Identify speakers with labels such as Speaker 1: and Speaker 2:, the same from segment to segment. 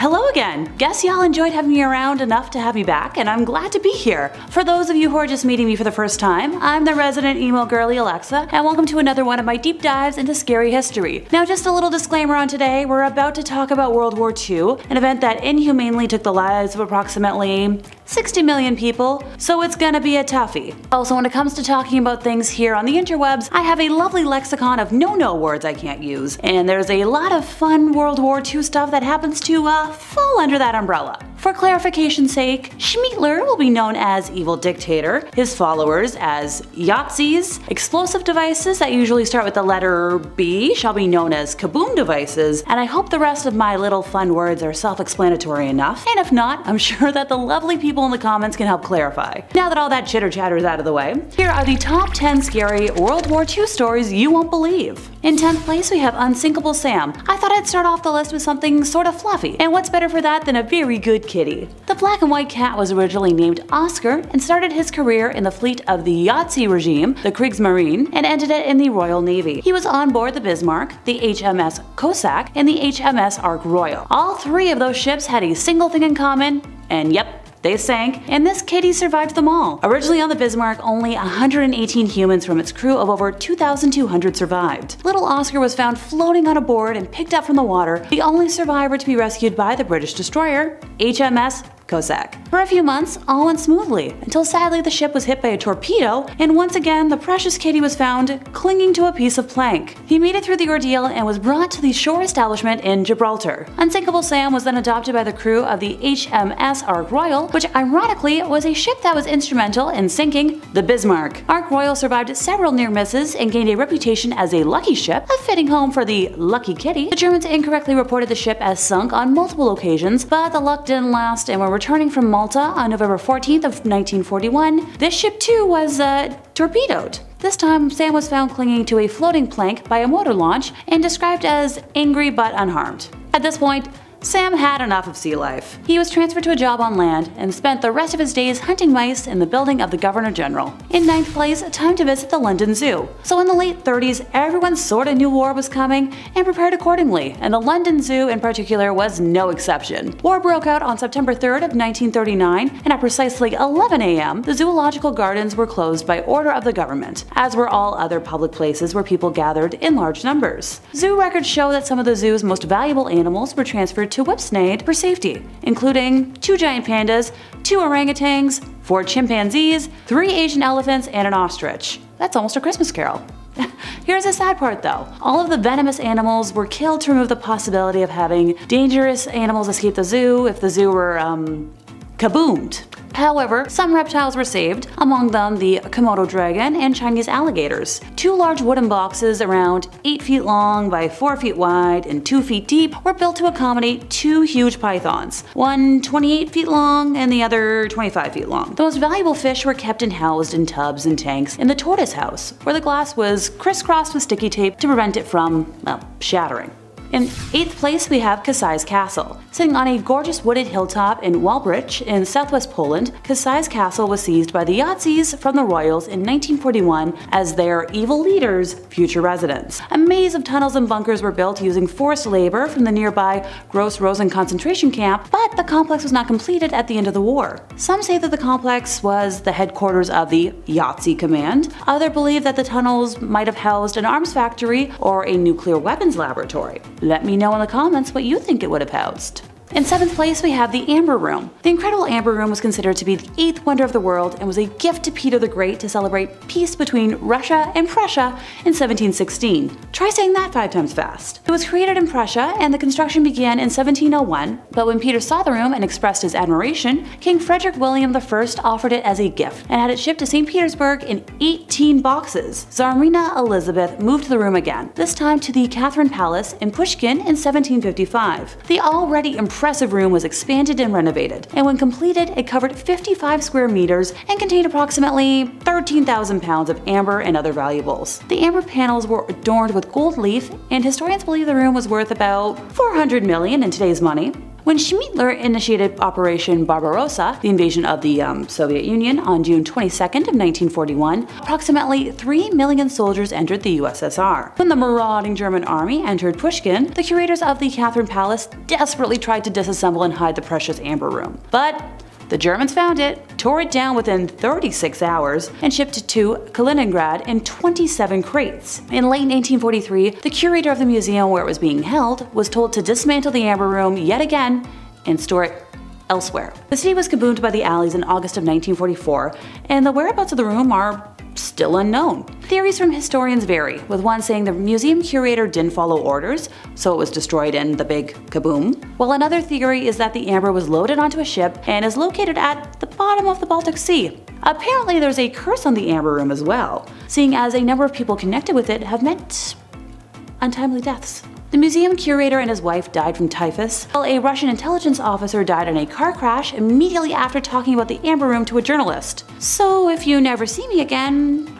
Speaker 1: Hello again! Guess y'all enjoyed having me around enough to have me back, and I'm glad to be here. For those of you who are just meeting me for the first time, I'm the resident emo girly Alexa, and welcome to another one of my deep dives into scary history. Now just a little disclaimer on today, we're about to talk about World War II, an event that inhumanely took the lives of approximately 60 million people, so it's gonna be a toughie. Also, when it comes to talking about things here on the interwebs, I have a lovely lexicon of no-no words I can't use, and there's a lot of fun World War II stuff that happens to fall under that umbrella. For clarification's sake, Schmittler will be known as Evil Dictator, his followers as Yahtzees, explosive devices that usually start with the letter B shall be known as kaboom devices, and I hope the rest of my little fun words are self-explanatory enough, and if not, I'm sure that the lovely people in the comments can help clarify. Now that all that chitter chatter is out of the way, here are the top 10 scary World War II stories you won't believe. In 10th place we have Unsinkable Sam. I thought I'd start off the list with something sort of fluffy, and what's better for that than a very good kitty. The black and white cat was originally named Oscar and started his career in the fleet of the Yahtzee regime, the Kriegsmarine, and ended it in the Royal Navy. He was on board the Bismarck, the HMS Cossack, and the HMS Ark Royal. All three of those ships had a single thing in common, and yep, they sank, and this kitty survived them all. Originally on the Bismarck, only 118 humans from its crew of over 2,200 survived. Little Oscar was found floating on a board and picked up from the water, the only survivor to be rescued by the British destroyer, HMS Cossack. For a few months, all went smoothly, until sadly the ship was hit by a torpedo, and once again the precious kitty was found clinging to a piece of plank. He made it through the ordeal and was brought to the shore establishment in Gibraltar. Unsinkable Sam was then adopted by the crew of the HMS Ark Royal, which ironically was a ship that was instrumental in sinking the Bismarck. Ark Royal survived several near misses and gained a reputation as a lucky ship, a fitting home for the lucky kitty. The Germans incorrectly reported the ship as sunk on multiple occasions, but the luck didn't last, and were returning from Malta on November 14th of 1941, this ship too was torpedoed. This time, Sam was found clinging to a floating plank by a motor launch and described as angry but unharmed. At this point, Sam had enough of sea life. He was transferred to a job on land and spent the rest of his days hunting mice in the building of the Governor General. In 9th place, time to visit the London Zoo. So in the late 30s, everyone sorta knew war was coming and prepared accordingly, and the London Zoo in particular was no exception. War broke out on September 3rd of 1939, and at precisely 11 a.m., the zoological gardens were closed by order of the government, as were all other public places where people gathered in large numbers. Zoo records show that some of the zoo's most valuable animals were transferred to Whipsnade for safety, including 2 giant pandas, 2 orangutans, 4 chimpanzees, 3 Asian elephants, and an ostrich. That's almost a Christmas carol. Here's the sad part though. All of the venomous animals were killed to remove the possibility of having dangerous animals escape the zoo if the zoo were, kaboomed. However, some reptiles were saved, among them the Komodo dragon and Chinese alligators. 2 large wooden boxes around 8 feet long by 4 feet wide and 2 feet deep were built to accommodate 2 huge pythons, one 28 feet long and the other 25 feet long. The most valuable fish were kept and housed in tubs and tanks in the tortoise house, where the glass was crisscrossed with sticky tape to prevent it from, well, shattering. In 8th place we have Kasai's Castle. Sitting on a gorgeous wooded hilltop in Wałbrzych in southwest Poland, Kasai's Castle was seized by the Yahtzees from the Royals in 1941 as their evil leader's future residence. A maze of tunnels and bunkers were built using forced labor from the nearby Gross Rosen concentration camp, but the complex was not completed at the end of the war. Some say that the complex was the headquarters of the Yahtzee Command, others believe that the tunnels might have housed an arms factory or a nuclear weapons laboratory. Let me know in the comments what you think it would have housed. In 7th place we have the Amber Room. The incredible Amber Room was considered to be the 8th wonder of the world and was a gift to Peter the Great to celebrate peace between Russia and Prussia in 1716. Try saying that 5 times fast. It was created in Prussia and the construction began in 1701, but when Peter saw the room and expressed his admiration, King Frederick William I offered it as a gift and had it shipped to St. Petersburg in 18 boxes. Tsarina Elizabeth moved the room again, this time to the Catherine Palace in Pushkin in 1755. The already impressive room was expanded and renovated, and when completed it covered 55 square meters and contained approximately 13,000 pounds of amber and other valuables. The amber panels were adorned with gold leaf, and historians believe the room was worth about $400 million in today's money. When Schmiedler initiated Operation Barbarossa, the invasion of the Soviet Union, on June 22nd of 1941, approximately 3 million soldiers entered the USSR. When the marauding German army entered Pushkin, the curators of the Catherine Palace desperately tried to disassemble and hide the precious Amber Room. But the Germans found it, tore it down within 36 hours, and shipped it to Kaliningrad in 27 crates. In late 1943, the curator of the museum where it was being held was told to dismantle the Amber Room yet again and store it elsewhere. The city was kaboomed by the Allies in August of 1944, and the whereabouts of the room are still unknown. Theories from historians vary, with one saying the museum curator didn't follow orders, so it was destroyed in the big kaboom, while another theory is that the amber was loaded onto a ship and is located at the bottom of the Baltic Sea. Apparently there's a curse on the Amber Room as well, seeing as a number of people connected with it have met untimely deaths. The museum curator and his wife died from typhus, while a Russian intelligence officer died in a car crash immediately after talking about the Amber Room to a journalist. So if you never see me again,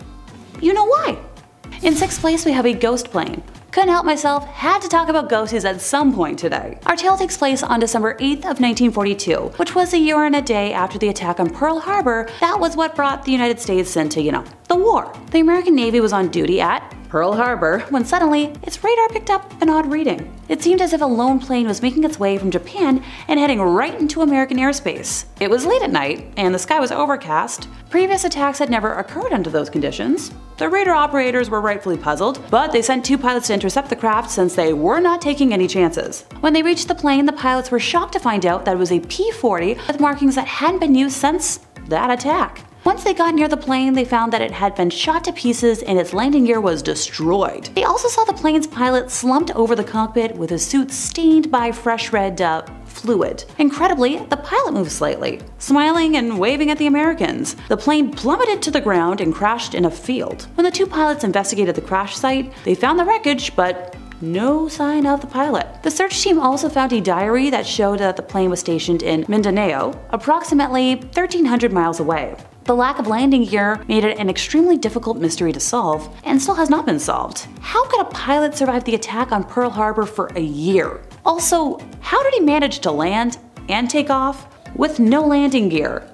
Speaker 1: you know why. In 6th place we have a ghost plane. Couldn't help myself, had to talk about ghosties at some point today. Our tale takes place on December 8th of 1942, which was a year and a day after the attack on Pearl Harbor. That was what brought the United States into, the war. The American Navy was on duty at Pearl Harbor when suddenly its radar picked up an odd reading. It seemed as if a lone plane was making its way from Japan and heading right into American airspace. It was late at night and the sky was overcast. Previous attacks had never occurred under those conditions. The radar operators were rightfully puzzled, but they sent 2 pilots to intercept the craft since they were not taking any chances. When they reached the plane, the pilots were shocked to find out that it was a P-40 with markings that hadn't been used since that attack. Once they got near the plane, they found that it had been shot to pieces and its landing gear was destroyed. They also saw the plane's pilot slumped over the cockpit with his suit stained by fresh red fluid. Incredibly, the pilot moved slightly, smiling and waving at the Americans. The plane plummeted to the ground and crashed in a field. When the 2 pilots investigated the crash site, they found the wreckage, but no sign of the pilot. The search team also found a diary that showed that the plane was stationed in Mindanao, approximately 1,300 miles away. The lack of landing gear made it an extremely difficult mystery to solve, and still has not been solved. How could a pilot survive the attack on Pearl Harbor for a year? Also, how did he manage to land and take off with no landing gear?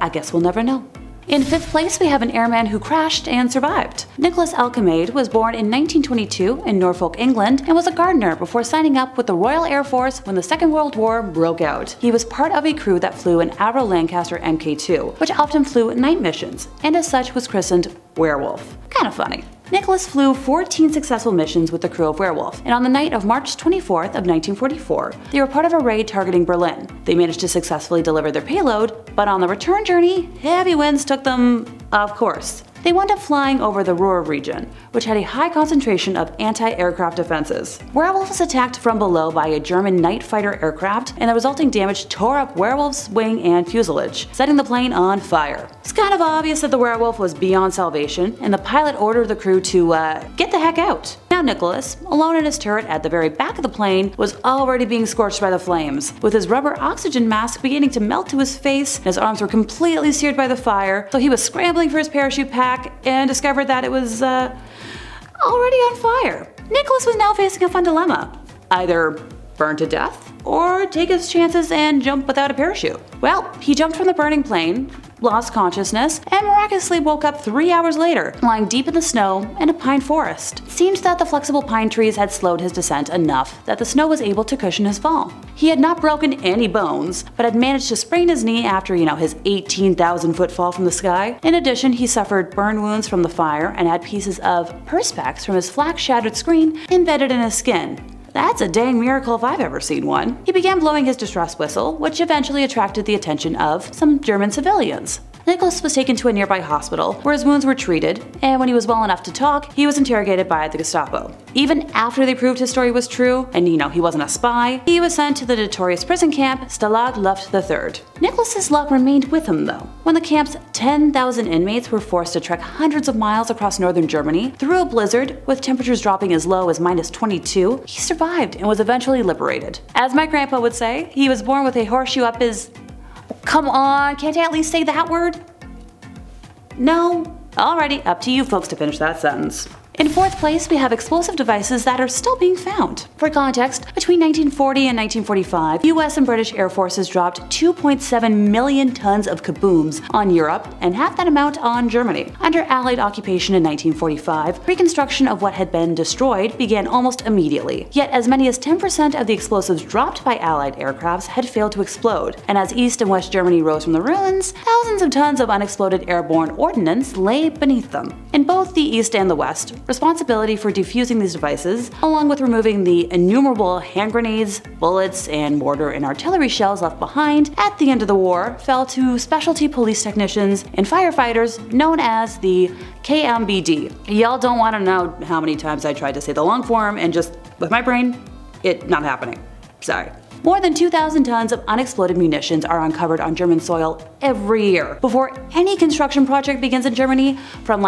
Speaker 1: I guess we'll never know. In 5th place we have an airman who crashed and survived. Nicholas Alcamaid was born in 1922 in Norfolk, England, and was a gardener before signing up with the Royal Air Force when the Second World War broke out. He was part of a crew that flew an Avro Lancaster Mk2, which often flew night missions, and as such was christened Werewolf. Kinda funny. Nicholas flew 14 successful missions with the crew of Werewolf, and on the night of March 24th of 1944, they were part of a raid targeting Berlin. They managed to successfully deliver their payload, but on the return journey, heavy winds took them off course. They wound up flying over the Ruhr region, which had a high concentration of anti-aircraft defenses. Werewolf was attacked from below by a German night fighter aircraft, and the resulting damage tore up Werewolf's wing and fuselage, setting the plane on fire. It's kind of obvious that the Werewolf was beyond salvation, and the pilot ordered the crew to get the heck out. Now Nicholas, alone in his turret at the very back of the plane, was already being scorched by the flames, with his rubber oxygen mask beginning to melt to his face, and his arms were completely seared by the fire, so he was scrambling for his parachute pack and discovered that it was already on fire. Nicholas was now facing a fun dilemma. Either burn to death, or take his chances and jump without a parachute. Well, he jumped from the burning plane, lost consciousness, and miraculously woke up 3 hours later, lying deep in the snow in a pine forest. It seemed that the flexible pine trees had slowed his descent enough that the snow was able to cushion his fall. He had not broken any bones, but had managed to sprain his knee after, his 18,000-foot fall from the sky. In addition, he suffered burn wounds from the fire and had pieces of perspex from his flak-shattered screen embedded in his skin. That's a dang miracle if I've ever seen one. He began blowing his distress whistle, which eventually attracted the attention of some German civilians. Nicholas was taken to a nearby hospital where his wounds were treated, and when he was well enough to talk, he was interrogated by the Gestapo. Even after they proved his story was true, and he wasn't a spy, he was sent to the notorious prison camp Stalag Luft III. Nicholas's luck remained with him though. When the camp's 10,000 inmates were forced to trek hundreds of miles across northern Germany through a blizzard with temperatures dropping as low as -22, he survived and was eventually liberated. As my grandpa would say, he was born with a horseshoe up his… Come on, can't I at least say that word? No? Alrighty, up to you folks to finish that sentence. In fourth place, we have explosive devices that are still being found. For context, between 1940 and 1945, US and British Air Forces dropped 2.7 million tons of kabooms on Europe and half that amount on Germany. Under Allied occupation in 1945, reconstruction of what had been destroyed began almost immediately. Yet as many as 10% of the explosives dropped by Allied aircrafts had failed to explode, and as East and West Germany rose from the ruins, thousands of tons of unexploded airborne ordnance lay beneath them. In both the East and the West, responsibility for defusing these devices, along with removing the innumerable hand grenades, bullets, and mortar and artillery shells left behind at the end of the war, fell to specialty police technicians and firefighters known as the KMBD. Y'all don't want to know how many times I tried to say the long form and just, with my brain, it not happening. Sorry. More than 2,000 tons of unexploded munitions are uncovered on German soil every year. Before any construction project begins in Germany, from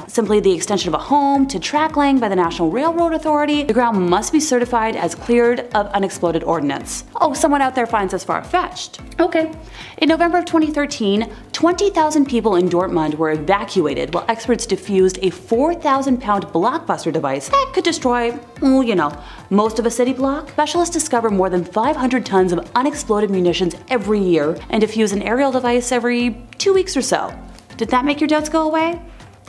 Speaker 1: simply the extension of a home to track laying by the National Railroad Authority, the ground must be certified as cleared of unexploded ordnance. Oh, someone out there finds this far-fetched. Okay. In November of 2013, 20,000 people in Dortmund were evacuated while experts defused a 4,000-pound blockbuster device that could destroy, most of a city block. Specialists discover more than 500 tons of unexploded munitions every year and defuse an aerial device every 2 weeks or so. Did that make your doubts go away?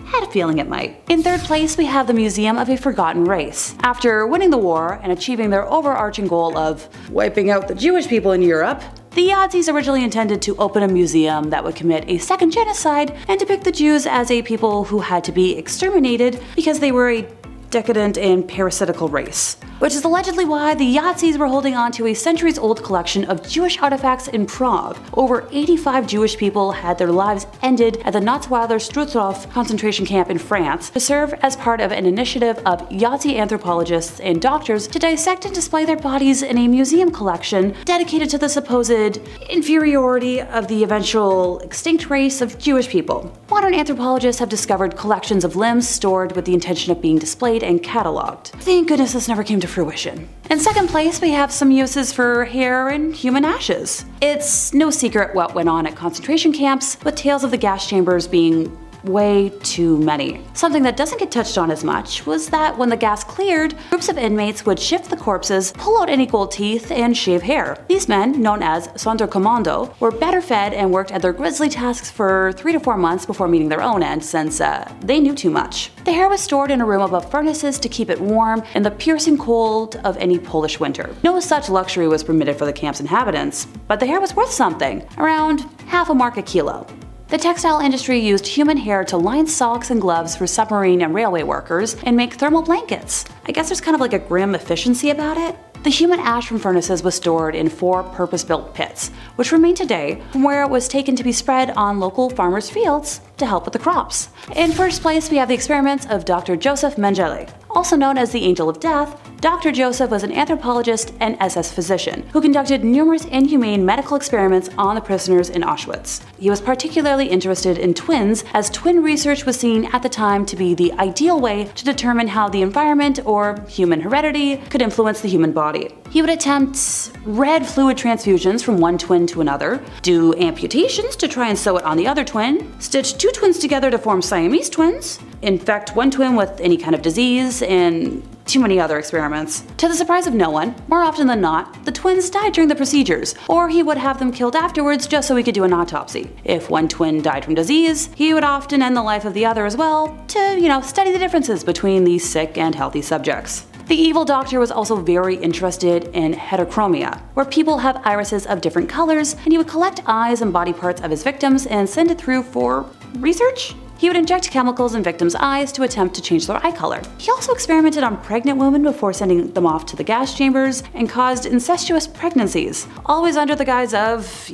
Speaker 1: Had a feeling it might. In third place, we have the Museum of a Forgotten Race. After winning the war and achieving their overarching goal of wiping out the Jewish people in Europe, the Nazis originally intended to open a museum that would commit a second genocide and depict the Jews as a people who had to be exterminated because they were a decadent and parasitical race, which is allegedly why the Nazis were holding on to a centuries-old collection of Jewish artifacts in Prague. Over 85 Jewish people had their lives ended at the Natzweiler Struthof concentration camp in France to serve as part of an initiative of Nazi anthropologists and doctors to dissect and display their bodies in a museum collection dedicated to the supposed inferiority of the eventual extinct race of Jewish people. Modern anthropologists have discovered collections of limbs stored with the intention of being displayed and cataloged. Thank goodness this never came to fruition. In second place, we have some uses for hair and human ashes. It's no secret what went on at concentration camps, with tales of the gas chambers being way too many. Something that doesn't get touched on as much was that when the gas cleared, groups of inmates would shift the corpses, pull out any gold teeth, and shave hair. These men, known as Sonderkommando, were better fed and worked at their grisly tasks for 3 to 4 months before meeting their own end, since they knew too much. The hair was stored in a room above furnaces to keep it warm in the piercing cold of any Polish winter. No such luxury was permitted for the camp's inhabitants, but the hair was worth something, around half a mark a kilo. The textile industry used human hair to line socks and gloves for submarine and railway workers and make thermal blankets. I guess there's kind of like a grim efficiency about it. The human ash from furnaces was stored in 4 purpose-built pits, which remain today, from where it was taken to be spread on local farmers' fields to help with the crops. In first place, we have the experiments of Dr. Joseph Mengele. Also known as the Angel of Death, Dr. Joseph was an anthropologist and SS physician who conducted numerous inhumane medical experiments on the prisoners in Auschwitz. He was particularly interested in twins, as twin research was seen at the time to be the ideal way to determine how the environment or human heredity could influence the human body. He would attempt red fluid transfusions from one twin to another, do amputations to try and sew it on the other twin, stitch 2 twins together to form Siamese twins, infect one twin with any kind of disease, and too many other experiments. To the surprise of no one, more often than not, the twins died during the procedures, or he would have them killed afterwards just so he could do an autopsy. If one twin died from disease, he would often end the life of the other as well to, study the differences between these sick and healthy subjects. The evil doctor was also very interested in heterochromia, where people have irises of different colors, and he would collect eyes and body parts of his victims and send it through for research? He would inject chemicals in victims' eyes to attempt to change their eye color. He also experimented on pregnant women before sending them off to the gas chambers and caused incestuous pregnancies, always under the guise of,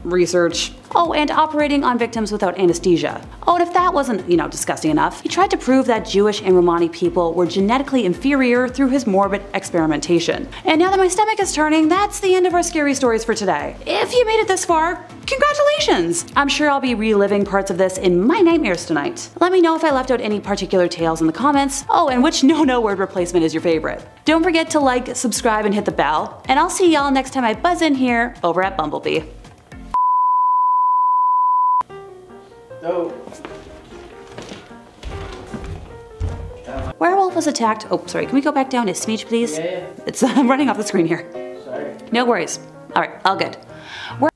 Speaker 1: research. Oh, and operating on victims without anesthesia. Oh, and if that wasn't, disgusting enough, he tried to prove that Jewish and Romani people were genetically inferior through his morbid experimentation. And now that my stomach is turning, that's the end of our scary stories for today. If you made it this far, congratulations! I'm sure I'll be reliving parts of this in my nightmares tonight. Let me know if I left out any particular tales in the comments. Oh, and which no word replacement is your favorite. Don't forget to like, subscribe, and hit the bell. And I'll see y'all next time I buzz in here over at Bumblebee.
Speaker 2: So,
Speaker 1: himself was attacked. Oh, sorry, can we go back down to speech, please?
Speaker 2: Yeah.
Speaker 1: It's running off the screen here.
Speaker 2: Sorry.
Speaker 1: No worries. All right, all good. We're